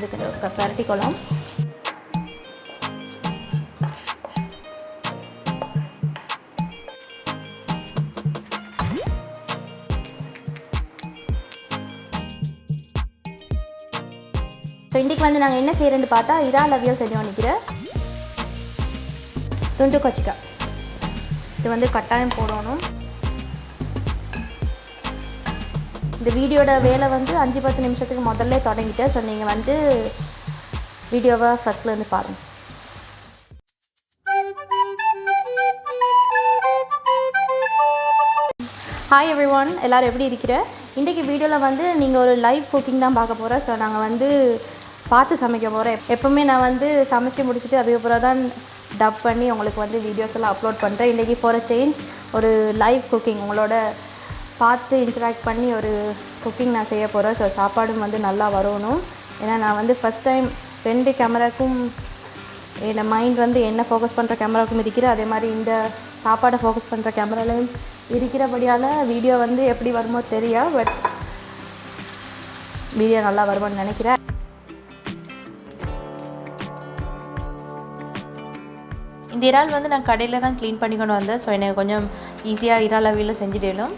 இதுக்கு பரட்டிக்கலாம். ஸோ இன்றைக்கி வந்து நாங்கள் என்ன செய்கிறேன்னு பார்த்தா இறால் அவியல் செஞ்சோம். நினைக்கிறேன் துண்டு கொச்சிக்காய் இது வந்து கட்டாயம் போடணும். இந்த வீடியோட வேலை வந்து 5-10 நிமிஷத்துக்கு முதல்ல தொடங்கிட்டேன். ஸோ நீங்கள் வந்து வீடியோவை ஃபஸ்ட்லேருந்து பாருங்கள். ஹாய் எவ்ரிவான், எல்லோரும் எப்படி இருக்கிற? இன்றைக்கி வீடியோவில் வந்து நீங்கள் ஒரு லைவ் குக்கிங் தான் பார்க்க போகிறோம். ஸோ நாங்கள் வந்து பார்த்து சமைக்க போகிறேன். எப்போவுமே நான் வந்து சமைச்சு முடிச்சுட்டு அதுக்கப்புறம் தான் டப் பண்ணி உங்களுக்கு வந்து வீடியோஸ் எல்லாம் அப்லோட் பண்ணுறேன். இன்றைக்கி ஃபார் அ சேஞ்ச் ஒரு லைவ் குக்கிங் உங்களோட பார்த்து இன்ட்ராக்ட் பண்ணி ஒரு குக்கிங் நான் செய்ய போகிறேன். ஸோ சாப்பாடும் வந்து நல்லா வரணும். ஏன்னா நான் வந்து ஃபஸ்ட் டைம் 2 கேமராக்கும் என்னோடய மைண்ட் வந்து என்ன ஃபோக்கஸ் பண்ணுற கேமராவுக்கும் இருக்கிற, அதே மாதிரி இந்த சாப்பாடை ஃபோக்கஸ் பண்ணுற கேமராலையும் இருக்கிறபடியால் வீடியோ வந்து எப்படி வருமோ தெரியா, பட் வீடியோ நல்லா வரும்னு நினைக்கிறேன். இந்த இறால் வந்து நான் கடையில் தான் க்ளீன் பண்ணி கொண்டு வந்தேன். ஸோ எனக்கு கொஞ்சம் ஈஸியாக இறால் அவியல் செஞ்சுடணும்.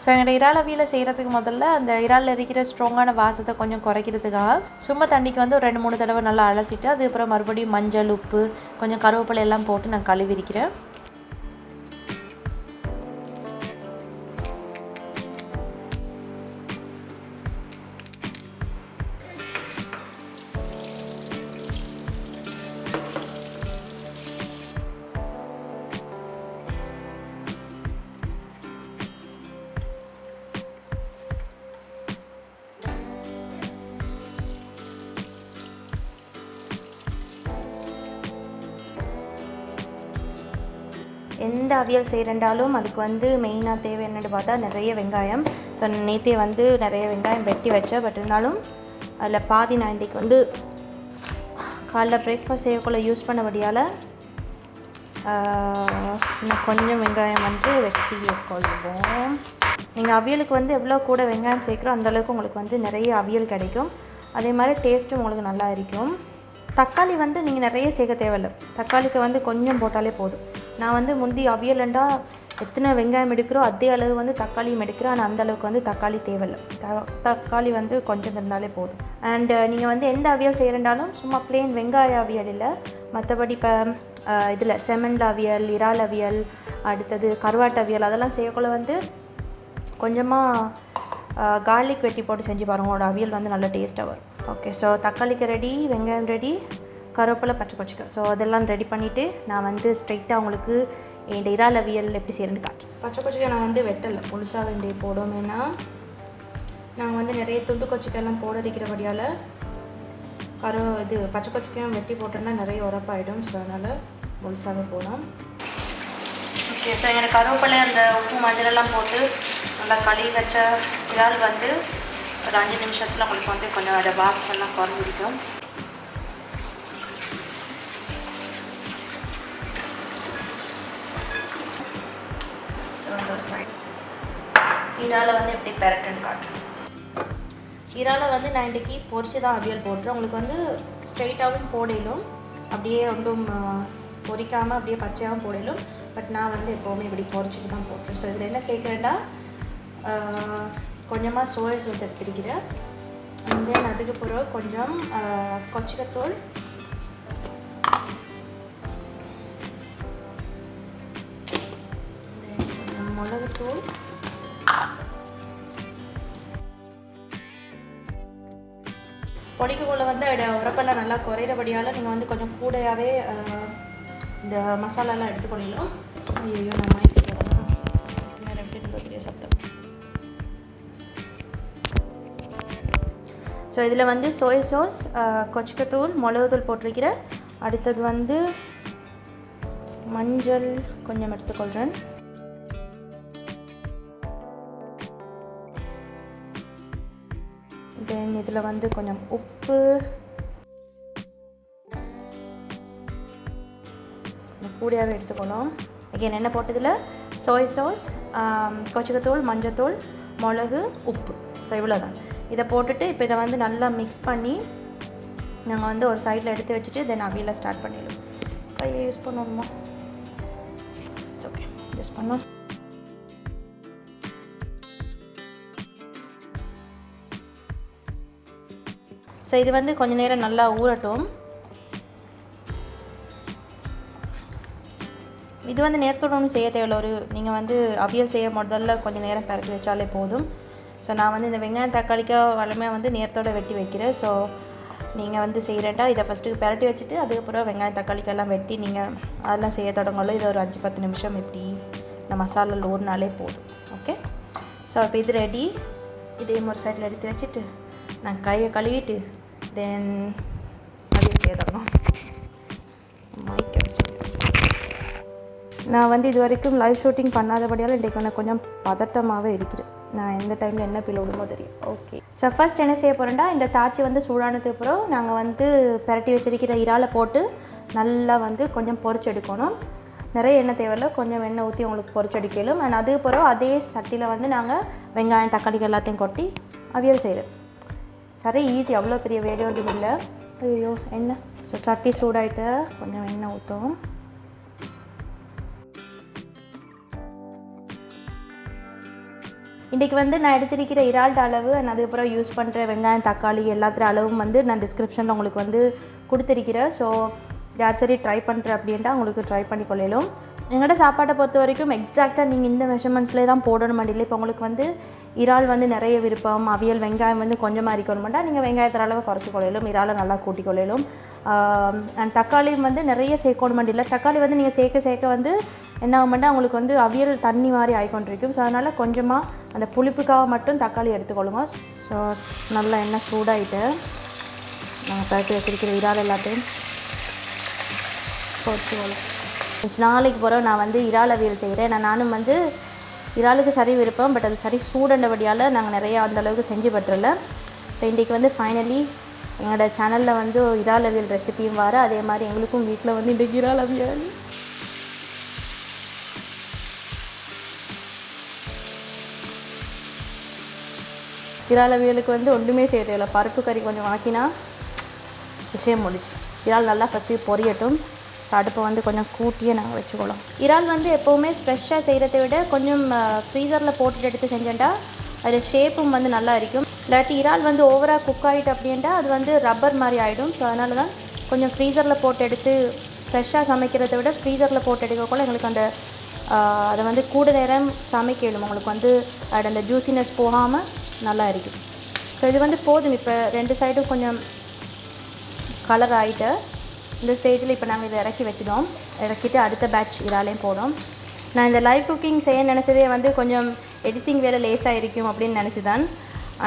ஸோ எங்களோட இறால் அவியலை செய்கிறதுக்கு முதல்ல அந்த இறாலில் இருக்கிற ஸ்ட்ராங்கான வாசத்தை கொஞ்சம் குறைக்கிறதுக்காக சும்மா தண்ணிக்கு வந்து ஒரு 2-3 தடவை நல்லா அலசிட்டு அதுக்கப்புறம் மறுபடியும் மஞ்சள், உப்பு, கொஞ்சம் கருவேப்பிலை எல்லாம் போட்டு நான் கழுவிக்கிறேன். எந்த அவியல் செய்கிறண்டாலும் அதுக்கு வந்து மெயினாக தேவை என்னென்னு பார்த்தா நிறைய வெங்காயம். ஸோ நேற்றே வந்து நிறைய வெங்காயம் வெட்டி வச்சேன். பட் இருந்தாலும் அதில் பாதி நான் இன்றைக்கி வந்து காலைல பிரேக்ஃபாஸ்ட் செய்யக்குள்ள யூஸ் பண்ணபடியால் இன்னும் கொஞ்சம் வெங்காயம் வந்து வெட்டி கொள்வோம். நீங்கள் அவியலுக்கு வந்து எவ்வளோ கூட வெங்காயம் சேர்க்குறோம் அந்தளவுக்கு உங்களுக்கு வந்து நிறைய அவியல் கிடைக்கும். அதே மாதிரி டேஸ்ட்டும் உங்களுக்கு நல்லா இருக்கும். தக்காளி வந்து நீங்கள் நிறைய சேர்க்க தேவையில்லை. தக்காளிக்கு வந்து கொஞ்சம் போட்டாலே போதும். நான் வந்து முந்தி அவியலண்டா எத்தனை வெங்காயம் எடுக்கிறோம் அதே அளவு வந்து தக்காளியும் எடுக்கிறேன். ஆனால் அந்தளவுக்கு வந்து தக்காளி தேவையில்லை. தக்காளி வந்து கொஞ்சம் இருந்தாலே போதும். அண்டு நீங்கள் வந்து எந்த அவியல் செய்கிறண்டாலும் சும்மா பிளெயின் வெங்காய அவியல் இல்லை, மற்றபடி இப்போ இதில் செமண்ட் அவியல், இறால் அவியல், அடுத்தது கருவாட்டு அவியல் அதெல்லாம் செய்யக்குள்ள வந்து கொஞ்சமாக கார்லிக் வெட்டி போட்டு செஞ்சு பாருங்க. உங்களோட அவியல் வந்து நல்ல டேஸ்ட்டாக வரும். ஓகே, ஸோ தக்காளிக்கு ரெடி, வெங்காயம் ரெடி, கருவேப்பிலை, பச்சை கொச்சிக்காய். ஸோ அதெல்லாம் ரெடி பண்ணிவிட்டு நான் வந்து ஸ்ட்ரைட்டாக உங்களுக்கு என் இறால் அவியல் எப்படி செய்கிறேன்னு காட்டுறேன். பச்சை கொச்சிக்காய் நான் வந்து வெட்டலை, முழுசாக வேண்டிய போடும். ஏன்னா நான் வந்து நிறைய துண்டு கொச்சிக்காயெல்லாம் போட இருக்கிறபடியால் பச்சை கொச்சிக்காயும் வெட்டி போட்டோன்னா நிறைய உரப்பாயிடும். ஸோ அதனால் முழுசாகவே போடும். ஓகே, ஸோ எனக்கு கருவேப்பிலை அந்த உப்பு மஞ்சளெல்லாம் போட்டு நல்லா கழுவி வச்ச இறால் வந்து ஒரு 5 நிமிஷத்தில் உங்களுக்கு வந்து கொஞ்சம் அதை வாசமெல்லாம் குறைஞ்சிருக்கும். ஒரு சைடு இறாலை வந்து எப்படி பெரட்டுன்னு காட்டுறேன். இறாலை வந்து நான் இன்றைக்கி பொரிச்சு தான் அவியல் போட்டுறேன். உங்களுக்கு வந்து ஸ்ட்ரெயிட்டாகவும் போடலும், அப்படியே ஒன்றும் பொரிக்காமல் அப்படியே பச்சையாகவும் போடலும். பட் நான் வந்து எப்போவுமே இப்படி பொரிச்சிட்டு தான் போட்டுறேன். ஸோ இதில் என்ன சேர்க்குறேன்னா கொஞ்சமாக சோயா சாஸ் எடுத்துருக்கிறேன். அண்ட் தென் அதுக்கு பிறகு கொஞ்சம் கொச்சிக்கத்தூள், கொஞ்சம் மிளகுத்தூள், பொடிக்குள்ளே வந்து உரப்பெல்லாம் நல்லா குறையிறபடியால் நீங்கள் வந்து கொஞ்சம் கூடையாகவே இந்த மசாலாலாம் எடுத்துக்கொள்ளலாம். ஐயோ, நான் மைக்கு போடணும், வேறு எப்படி இருந்தோ தெரிய சத்தம். ஸோ இதில் வந்து சோயா சாஸ், கொச்சிக்கத்தூள், மிளகுத்தூள் போட்டிருக்கிறேன். அடுத்தது வந்து மஞ்சள் கொஞ்சம் எடுத்துக்கொள்கிறேன். தென் இதில் வந்து கொஞ்சம் உப்பு, கூடியாவே எடுத்துக்கணும். அகைன் என்ன போட்டதில் சோய் சாஸ், கொச்சக்கத்தூள், மஞ்சத்தூள், மிளகு, உப்பு. ஸோ இவ்வளோதான். இதை போட்டுட்டு இப்போ இதை வந்து நல்லா மிக்ஸ் பண்ணி நாங்கள் வந்து ஒரு சைடில் எடுத்து வச்சுட்டு தென் அவியலை ஸ்டார்ட் பண்ணிடுவோம். கையை யூஸ் பண்ணணுமா? இட்ஸ் ஓகே, யூஸ் பண்ணோம். ஸோ இது வந்து கொஞ்சம் நேரம் நல்லா ஊறட்டும். இது வந்து நேரத்தோடு ஒன்றும் செய்ய தேவையில்ல. நீங்கள் வந்து அவியல் செய்ய முதல்ல கொஞ்சம் நேரம் பரட்டி வச்சாலே போதும். ஸோ நான் வந்து இந்த வெங்காயம் தக்காளிக்காக வளமையாக வந்து நேரத்தோடு வெட்டி வைக்கிறேன். ஸோ நீங்கள் வந்து செய்கிறேன்டா இதை ஃபஸ்ட்டு பரட்டி வச்சுட்டு அதுக்கப்புறம் வெங்காயம் தக்காளிக்கெல்லாம் வெட்டி நீங்கள் அதெல்லாம் செய்ய தொடங்கல. இது ஒரு 5-10 நிமிஷம் இப்படி இந்த மசாலாவில் ஊறினாலே போதும். ஓகே, ஸோ இப்போ இது ரெடி. இதையும் ஒரு சைடில் எடுத்து வச்சுட்டு நான் கையை கழுவிட்டு தென் அவியல் செய்ய தொடங்கும். நான் வந்து இது வரைக்கும் லைவ் ஷூட்டிங் பண்ணாதபடியால் இன்றைக்கு எனக்கு கொஞ்சம் பதட்டமாகவே இருக்குது. நான் எந்த டைமில் என்ன பில் விடுமோ தெரியும். ஓகே, ஸோ ஃபர்ஸ்ட் என்ன செய்ய போகிறேன்டா, இந்த தாச்சி வந்து சூடானதுக்கு அப்புறம் நாங்கள் வந்து பரட்டி வச்சிருக்கிற இறாலை போட்டு நல்லா வந்து கொஞ்சம் பொரிச்செடுக்கணும். நிறைய எண்ணெய் தேவையில்லை, கொஞ்சம் எண்ணெய் ஊற்றி உங்களுக்கு பொரிச்செடுக்கலும். அண்ட் அதுக்கப்புறம் அதே சட்டியில் வந்து நாங்கள் வெங்காயம் தக்காளிகள் எல்லாத்தையும் கொட்டி அவியல் செய்கிறோம். சரி, ஈஸி, அவ்வளோ பெரிய வேலை ஒன்றும் இல்லை. ஐயோ எண்ணெய். ஸோ சட்டி சூடாயிட்டு கொஞ்சம் எண்ணெய் ஊற்றும். இன்றைக்கி வந்து நான் எடுத்திருக்கிற இறால்ட அளவு அண்ட் அதுக்கப்புறம் யூஸ் பண்ணுற வெங்காயம் தக்காளி எல்லாத்திர அளவும் வந்து நான் டிஸ்கிரிப்ஷனில் உங்களுக்கு வந்து கொடுத்துருக்கிறேன். ஸோ யார் சரி ட்ரை பண்ணுற அப்படின்ட்டா உங்களுக்கு ட்ரை பண்ணி கொள்ளலும். எங்களோட சாப்பாட்டை பொறுத்த வரைக்கும் எக்ஸாக்டாக நீங்கள் இந்த மெஷர்மெண்ட்ஸ்லேயே தான் போடணும் மாட்டில்லை. இப்போ உங்களுக்கு வந்து இறால் வந்து நிறைய விருப்பம், அவியல் வெங்காயம் வந்து கொஞ்சமாக இருக்கணுமெண்டா நீங்கள் வெங்காயத்திற அளவு குறைச்சி கொள்ளையிலும், இறாலை நல்லா கூட்டி கொள்ளையிலும். அண்ட் தக்காளியும் வந்து நிறைய சேர்க்கணும் மாட்டில்லை. தக்காளி வந்து நீங்கள் சேர்க்க வந்து என்ன ஆகுமெண்டா உங்களுக்கு வந்து அவியல் தண்ணி மாதிரி ஆகிக்கொண்டிருக்கும். ஸோ அதனால் கொஞ்சமாக அந்த புளிப்புக்காக மட்டும் தக்காளி எடுத்துக்கொள்ளுங்க. ஸோ நல்லா எண்ணெய் சூடாகிட்டு நாங்கள் பரட்டி வச்சிருக்கிற இறால் எல்லாத்தையும் பொரிச்சுக்கொள்ளும். நாளைக்கு போகிறோம் நான் வந்து இறால் அவியல் செய்கிறேன். நானும் வந்து இறாலுக்கு சரி விருப்பம், பட் அது சரி சூடண்டபடியால் நாங்கள் நிறையா அந்தளவுக்கு செஞ்சு பற்றல. ஸோ இன்றைக்கி வந்து ஃபைனலி எங்களோட சேனலில் வந்து இறால் அவியல் ரெசிபியும் வர, அதே மாதிரி எங்களுக்கும் வீட்டில் வந்து இன்றைக்கி இறால் அவியல். இறால் அவியலுக்கு வந்து ஒன்றுமே செய்ய தேவையில்லை. பருப்பு கறி கொஞ்சம் வாக்கினா விஷயம் முடிச்சு. இறால் நல்லா ஃபஸ்ட்டு பொரியட்டும். அடுப்பை வந்து கொஞ்சம் கூட்டியே நாங்கள் வச்சுக்கொள்ளோம். இறால் வந்து எப்போவுமே ஃப்ரெஷ்ஷாக செய்கிறத விட கொஞ்சம் ஃப்ரீசரில் போட்டுட்டு எடுத்து செஞ்சேன்டா அது ஷேப்பும் வந்து நல்லா இருக்கும். இல்லாட்டி இறால் வந்து ஓவராக குக் ஆகிட்டு அப்படின்ட்டா அது வந்து ரப்பர் மாதிரி ஆகிடும். ஸோ அதனால தான் கொஞ்சம் ஃப்ரீசரில் போட்டு எடுத்து ஃப்ரெஷ்ஷாக சமைக்கிறத விட ஃப்ரீசரில் போட்டு எடுக்கக்குள்ள எங்களுக்கு அந்த அதை வந்து கூட நேரம் சமைக்கணும். உங்களுக்கு வந்து அந்த ஜூசினஸ் போகாமல் நல்லா இருக்கும். ஸோ இது வந்து போதும். இப்போ 2 சைடும் கொஞ்சம் கலர் ஆகிட்டு இந்த ஸ்டேஜில் இப்போ நாங்கள் இதை இறக்கி வச்சிட்டோம். இறக்கிட்டு அடுத்த பேட்ச் இறாலையும் போடும். நான் இந்த லைவ் குக்கிங் செய்ய நினச்சதே வந்து கொஞ்சம் எடிட்டிங் வேலை லேஸாக இருக்கும் அப்படின்னு நினச்சி தான்.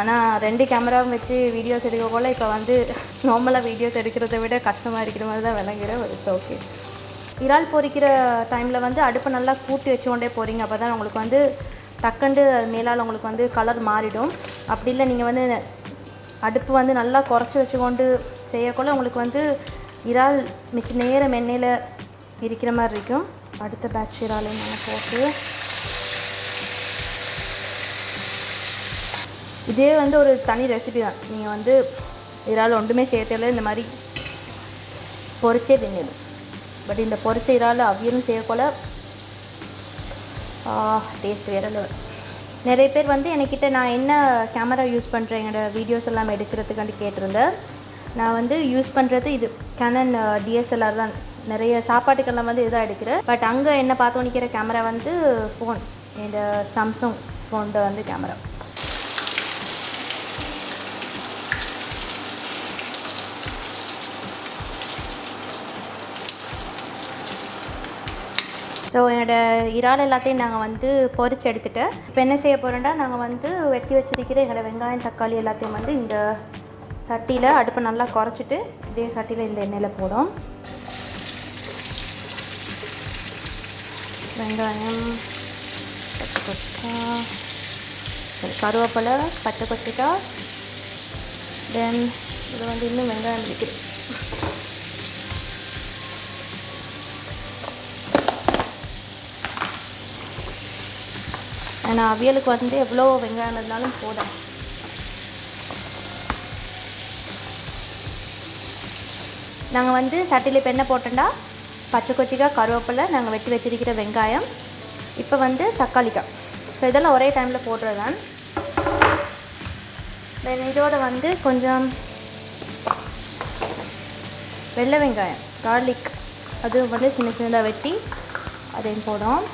ஆனால் 2 கேமராவும் வச்சு வீடியோஸ் எடுக்கக்குள்ள இப்போ வந்து நார்மலாக வீடியோஸ் எடுக்கிறத விட கஷ்டமாக இருக்கிற மாதிரி தான் விளங்குற. It's okay. இறால் பொரிக்கிற டைமில் வந்து அடுப்பை நல்லா கூட்டி வச்சு கொண்டே போகிறீங்க. அப்போ தான் உங்களுக்கு வந்து டக்குண்டு மேலால் உங்களுக்கு வந்து கலர் மாறிடும். அப்படி இல்லை நீங்கள் வந்து அடுப்பு வந்து நல்லா குறைச்சி வச்சுக்கொண்டு செய்யக்குள்ள உங்களுக்கு வந்து இறால் மிச்ச நேரம் எண்ணெயில் இருக்கிற மாதிரி இருக்கும். அடுத்த பேட்ச் இறாலையும் நாங்கள் போட்டு இதே வந்து ஒரு தனி ரெசிபி தான். நீங்கள் வந்து இறால் ஒன்றுமே சேர்த்தல இந்த மாதிரி பொரிச்சே தின்னுடும். பட் இந்த பொரிச்ச இறால் அவியலும் செய்யக்குள்ள டேஸ்ட் வேறு லெவல். நிறைய பேர் வந்து என்கிட்ட நான் என்ன கேமரா யூஸ் பண்ணுறேன் என்னோடய வீடியோஸ் எல்லாம் எடுக்கிறதுக்காண்டி கேட்டிருந்தேன். நான் வந்து யூஸ் பண்ணுறது இது கேனன் டிஎஸ்எல்ஆர் தான். நிறைய சாப்பாட்டுக்கெல்லாம் வந்து இதாக எடுக்கிறேன். பட் அங்கே என்ன பார்த்து நிற்கிற கேமரா வந்து ஃபோன், என்னோட சாம்சங் ஃபோன்ட வந்து கேமரா. ஸோ என்னோடய இறால் எல்லாத்தையும் நாங்கள் வந்து பொரிச்சு எடுத்துகிட்டு இப்போ என்ன செய்ய போகிறோன்னா நாங்கள் வந்து வெட்டி வச்சிருக்கிற எங்களோட வெங்காயம் தக்காளி எல்லாத்தையும் வந்து இந்த சட்டியில் அடுப்பை நல்லா குறைச்சிட்டு இதே சட்டியில் இந்த எண்ணெயில் போடும். வெங்காயம், பச்சை கொச்சிக்காய், கருவேப்பிலை, பச்சை கொச்சிக்காய், தென் இது வந்து இன்னும் வெங்காயம் இருக்குது. ஏன்னா அவியலுக்கு வந்து எவ்வளோ வெங்காயம் இருந்தாலும் போதும். நாங்கள் வந்து சட்டியில் இப்போ என்ன போட்டோம்னா பச்சை கொச்சிக்காய், கருவேப்பிலை, நாங்கள் வெட்டி வச்சிருக்கிற வெங்காயம், இப்போ வந்து தக்காளிக்காய். ஸோ இதெல்லாம் ஒரே டைமில் போடுறது தான். தென் இதோட வந்து கொஞ்சம் வெள்ளை வெங்காயம், கார்லிக், அது வந்து சின்ன சின்னதாக வெட்டி அதையும் போடும்.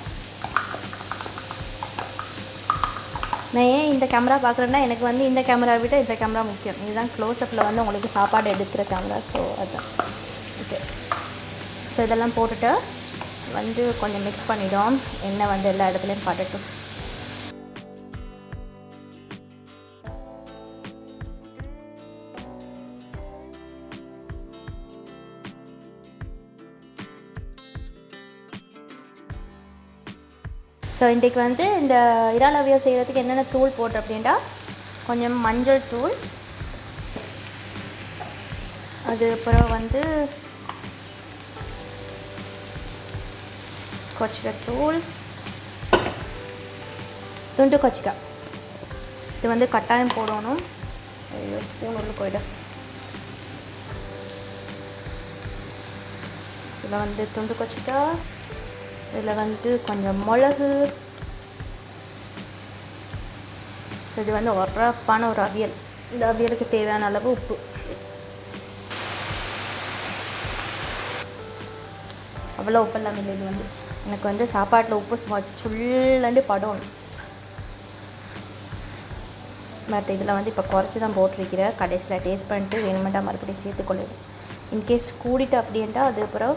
நான் ஏன் இந்த கேமரா பார்க்குறேன்னா எனக்கு வந்து இந்த கேமரா விட இந்த கேமரா முக்கியம். இதுதான் க்ளோஸ்அப்பில் வந்து உங்களுக்கு சாப்பாடு எடுக்கிற கேமரா. ஸோ அதுதான் ஓகே. ஸோ இதெல்லாம் போட்டுட்டு வந்து கொஞ்சம் மிக்ஸ் பண்ணிவிடும். எண்ணெய் வந்து எல்லா இடத்துலையும் படட்டும். ஸோ இன்றைக்கு வந்து இந்த இறால் அவியல் செய்கிறதுக்கு என்னென்ன தூள் போட்டு அப்படின்னா கொஞ்சம் மஞ்சள் தூள், அதுக்கப்புறம் வந்து கொச்சிக்காய், துண்டு கொச்சிக்காய், இது வந்து கட்டாயம் போடணும். ஸ்பூன் உள்ள போயிடும். இதில் வந்து துண்டு கொச்சிக்காய், இதில் வந்து கொஞ்சம் மிளகு. இது வந்து உரப்பான ஒரு அவியல். இந்த அவியலுக்கு தேவையான அளவு உப்பு. அவ்வளோ உப்பு இல்லாமல் இல்லை. இது வந்து எனக்கு வந்து சாப்பாட்டில் உப்பு சும்மா சுள்ளண்டு படம். பட் இதில் வந்து இப்போ குறைச்சி தான் போட்டிருக்கிறேன். கடைசியில் டேஸ்ட் பண்ணிட்டு வேணுமெண்டா மறுபடியும் சேர்த்துக்கொள்ளுது. இன்கேஸ் கூடிட்டு அப்படின்ட்டா அதுக்கப்புறம்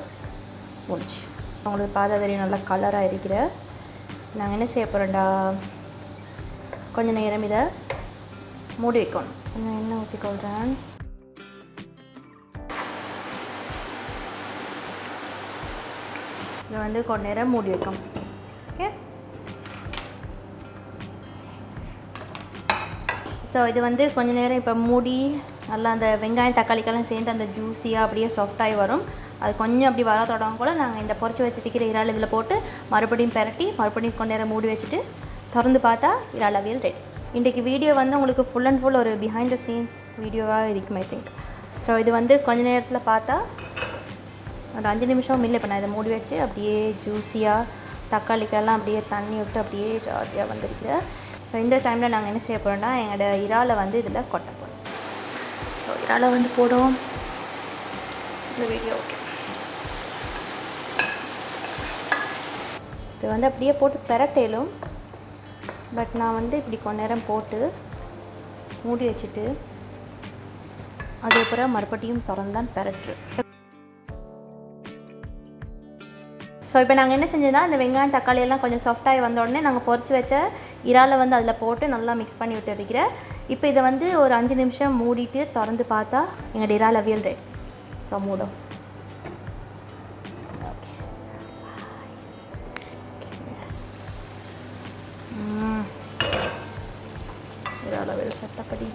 முடிச்சு உங்களுக்கு பார்த்தா தெரியும் நல்லா கலராக இருக்கிற. நாங்கள் என்ன செய்ய போகிறோம்டா, கொஞ்சம் நேரம் இதை மூடி வைக்கணும். கொஞ்சம் எண்ணெய் ஊற்றிக்கொள்கிறேன். இதை வந்து கொஞ்ச நேரம் மூடி வைக்கணும். ஓகே. ஸோ இது வந்து கொஞ்சம் நேரம் இப்போ மூடி நல்லா அந்த வெங்காயம் தக்காளிக்கெல்லாம் சேர்ந்து அந்த ஜூஸியாக அப்படியே சாஃப்டாகி வரும். அது கொஞ்சம் அப்படி வர தொடங்க கூட நாங்கள் இந்த பொரிச்சு வச்சுருக்கிற இறால் இதில் போட்டு மறுபடியும் பெரட்டி மறுபடியும் கொஞ்ச நேரம் மூடி வச்சுட்டு திறந்து பார்த்தா இறால் அவியல் ரெடி. இன்றைக்கி வீடியோ வந்து உங்களுக்கு ஃபுல் அண்ட் ஃபுல் ஒரு பிஹைண்ட் த சீன்ஸ் வீடியோவாக இருக்கும் ஐ திங்க். ஸோ இது வந்து கொஞ்ச நேரத்தில் பார்த்தா ஒரு 5 நிமிஷம் இல்லை. இப்போ நான் இதை மூடி வச்சு அப்படியே ஜூஸியாக தக்காளிக்கெல்லாம் அப்படியே தண்ணி விட்டு அப்படியே ஜாலியாக வந்திருக்கிறேன். ஸோ இந்த டைமில் நாங்கள் என்ன செய்ய போகிறோம்னா எங்களோட இறாலை வந்து இதில் கொட்ட போகிறோம். ஸோ இறாலை வந்து போடுவோம். இந்த வீடியோ ஓகே. இது வந்து அப்படியே போட்டு பெரட்டேலும். பட் நான் வந்து இப்படி கொஞ்ச நேரம் போட்டு மூடி வச்சுட்டு அதுக்கப்புறம் மறுபடியும் திறந்தான் பெரட்டு. ஸோ இப்போ நாங்கள் என்ன செஞ்சோன்னா இந்த வெங்காயம் தக்காளி எல்லாம் கொஞ்சம் சாஃப்டாகி வந்த உடனே நாங்கள் பொரிச்சு வச்ச இறாலை வந்து அதில் போட்டு நல்லா மிக்ஸ் பண்ணி விட்டு இருக்கிறேன். இப்போ இதை வந்து ஒரு 5 நிமிஷம் மூடிட்டு திறந்து பார்த்தா எங்களோட இறால் அவியல் ரெடி. ஸோ மூடும். இறால் அவியல் சட்டப்படி.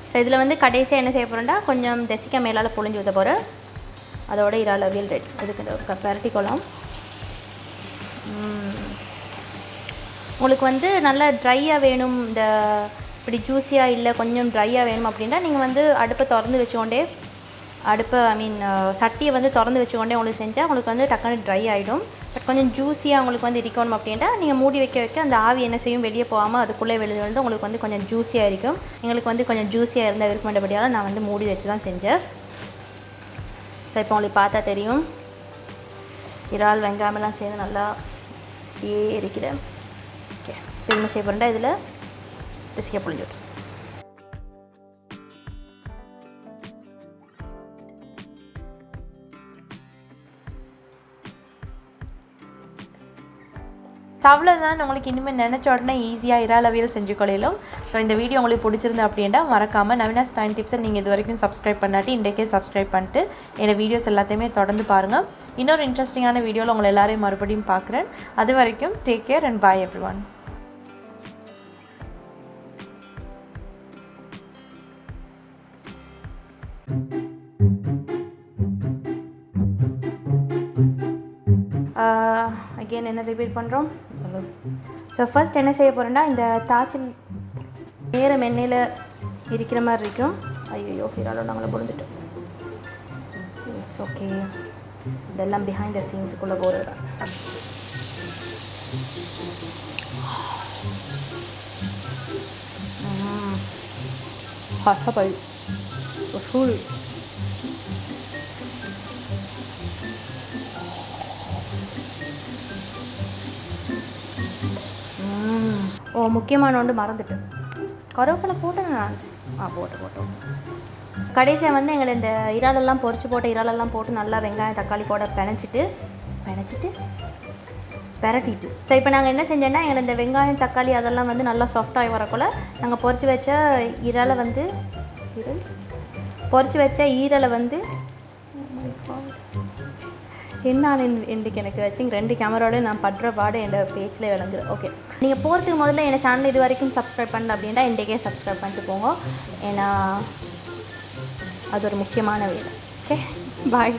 ஸோ இதில் வந்து கடைசியாக என்ன செய்ய போகிறோம்னா கொஞ்சம் தெசிக்காய் மேலால் பொழிஞ்சு ஊற்ற போகிறேன். அதோட இறால் அவியல் ரெடி. இதுக்கு ஒரு பெரட்டிக்கொள்ளலாம். உங்களுக்கு வந்து நல்லா ட்ரையாக வேணும், இந்த இப்படி ஜூஸியாக இல்லை கொஞ்சம் ட்ரையாக வேணும் அப்படின்னா நீங்கள் வந்து அடுப்பை திறந்து வச்சுக்கொண்டே சட்டியை வந்து திறந்து வச்சுக்கொண்டே உங்களுக்கு செஞ்சால் உங்களுக்கு வந்து டக்குன்னு ட்ரை ஆகிடும். பட் கொஞ்சம் ஜூஸியாக உங்களுக்கு வந்து இருக்கணும் அப்படின்னா நீங்கள் மூடி வைக்க அந்த ஆவி என்ன செய்யும் வெளியே போகாமல் அதுக்குள்ளே வெளியே வந்து உங்களுக்கு வந்து கொஞ்சம் ஜூஸியாக இருக்கும். எங்களுக்கு வந்து கொஞ்சம் ஜூஸியாக இருந்தால் விருப்பப்பட்டபடியால் நான் வந்து மூடி வச்சு தான் செஞ்சேன். ஸோ இப்போ உங்களுக்கு பார்த்தா தெரியும் இறால் வெங்காயமெல்லாம் சேர்ந்து நல்லா அப்படியே இருக்கிறேன். ஓகே. இப்போ என்ன செய்ய போகிறேன்டா இதில் பிசிக்க புளிஞ்சு ஊற்று. ஸோ அவ்வளோதான், உங்களுக்கு இனிமேல் நினச்ச உடனே ஈஸியாக இறால் அவியல் செஞ்சு கொள்ளையிலும். ஸோ இந்த வீடியோ உங்களுக்கு பிடிச்சிருந்தா அப்படின்னா மறக்காமல் நவீனாஸ் டைம் டிப்ஸை நீங்கள் இது வரைக்கும் சப்ஸ்கிரைப் பண்ணாட்டி இன்றைக்கே சப்ஸ்கிரைப் பண்ணிட்டு என்னோடய வீடியோஸ் எல்லாத்தையுமே தொடர்ந்து பாருங்கள். இன்னொரு இன்ட்ரெஸ்டிங்கான வீடியோவில் உங்களை எல்லாரையும் மறுபடியும் பார்க்குறேன். அது வரைக்கும் take care and bye everyone. Again என்ன ரிப்பீட் பண்ணுறோம். ஸோ ஃபர்ஸ்ட் என்ன செய்ய போகிறேன்னா, இந்த தாய்ச்சல் நேரம் எண்ணெயில் இருக்கிற மாதிரி இருக்கும். ஐயோ இறாலோட நாங்கள பொழுந்துட்டோம். இட்ஸ் ஓகே, இதெல்லாம் பிஹைண்ட் த சீன்ஸுக்குள்ளே போகிறது தான். ஹாய் ஃபுல் முக்கியமான ஒன்று மறந்துட்டேன். கருவேப்பிலை போட்டேன் நான். போட்டோம். கடைசியாக வந்து எங்களை இந்த இறாலெல்லாம் பொரிச்சு போட்ட இறாலெல்லாம் போட்டு நல்லா வெங்காயம் தக்காளி போட பெனச்சிட்டு பெரட்டிட்டு. ஸோ இப்போ நாங்கள் என்ன செஞ்சோன்னா, எங்களை இந்த வெங்காயம் தக்காளி அதெல்லாம் வந்து நல்லா சாஃப்டாகி வரக்குள்ள நாங்கள் பொரிச்சு வச்ச ஈரலை வந்து என்னான்னு இன்றைக்கு எனக்கு ஐ திங்க் 2 கேமராவோட நான் படுற பாடு என் பேஜில் விளங்குது. ஓகே, நீங்கள் போகிறதுக்கு முதல்ல என் சேனல் இது வரைக்கும் சப்ஸ்கிரைப் பண்ணல அப்படின்னா இன்றைக்கே சப்ஸ்கிரைப் பண்ணிட்டு போங்க. ஏன்னா அது ஒரு முக்கியமான வேலை. ஓகே, பாய்.